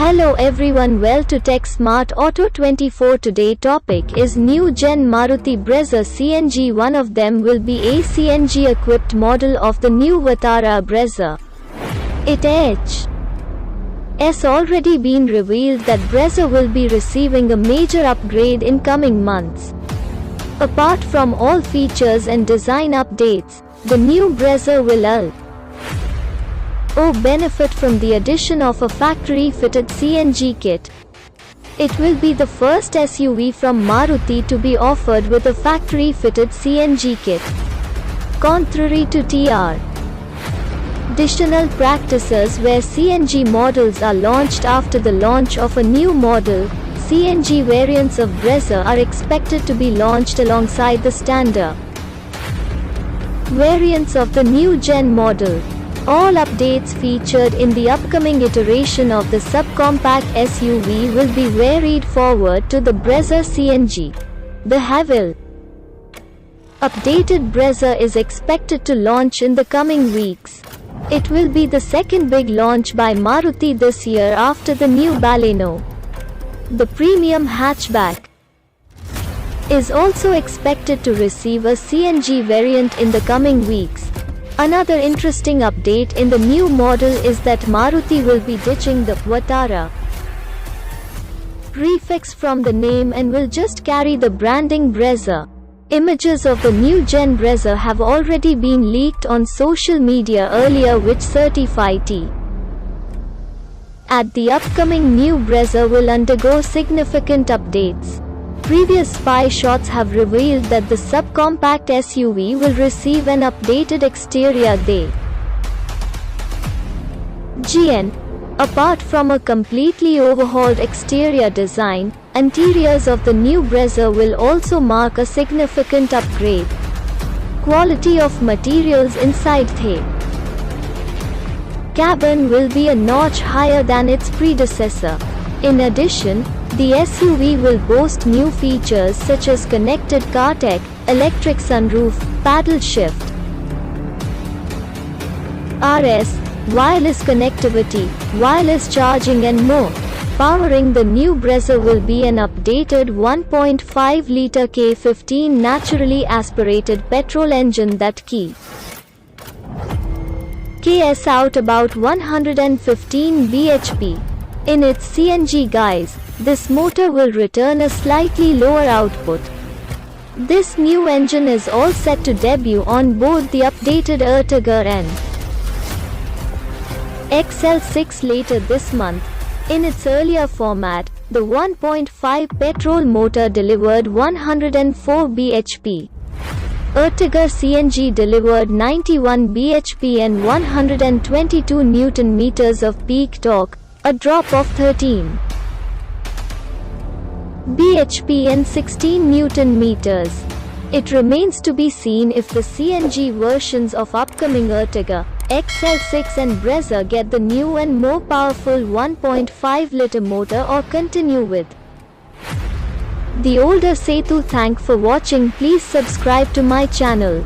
Hello everyone, well to Tech Smart Auto 24. Today topic is New-Gen Maruti Brezza CNG. One of them will be a CNG equipped model of the new Vitara Brezza. It has already been revealed that Brezza will be receiving a major upgrade in coming months. Apart from all features and design updates, the new Brezza will benefit from the addition of a factory-fitted CNG kit. It will be the first SUV from Maruti to be offered with a factory-fitted CNG kit. Contrary to traditional practices where CNG models are launched after the launch of a new model, CNG variants of Brezza are expected to be launched alongside the standard variants of the new-gen model. All updates featured in the upcoming iteration of the subcompact SUV will be carried forward to the Brezza CNG. The heavily updated Brezza is expected to launch in the coming weeks. It will be the second big launch by Maruti this year after the new Baleno. The premium hatchback is also expected to receive a CNG variant in the coming weeks. Another interesting update in the new model is that Maruti will be ditching the Vitara prefix from the name and will just carry the branding Brezza. Images of the new-gen Brezza have already been leaked on social media earlier, which certified that the upcoming new Brezza will undergo significant updates. Previous spy shots have revealed that the subcompact SUV will receive an updated exterior. Apart from a completely overhauled exterior design, interiors of the new Brezza will also mark a significant upgrade. Quality of materials inside the cabin will be a notch higher than its predecessor. In addition, the SUV will boast new features such as connected car tech, electric sunroof, paddle shift, wireless connectivity, wireless charging and more. Powering the new Brezza will be an updated 1.5-litre K15 naturally aspirated petrol engine that k's out about 115 bhp. In its CNG guise, this motor will return a slightly lower output. This new engine is all set to debut on board the updated Ertiga and XL6 later this month. In its earlier format, the 1.5 petrol motor delivered 104 bhp. Ertiga CNG delivered 91 bhp and 122 Nm of peak torque, a drop of 13 bhp and 16 Nm. It remains to be seen if the CNG versions of upcoming Ertiga, XL6 and Brezza get the new and more powerful 1.5-litre motor or continue with the older Setu. Thanks for watching. Please subscribe to my channel.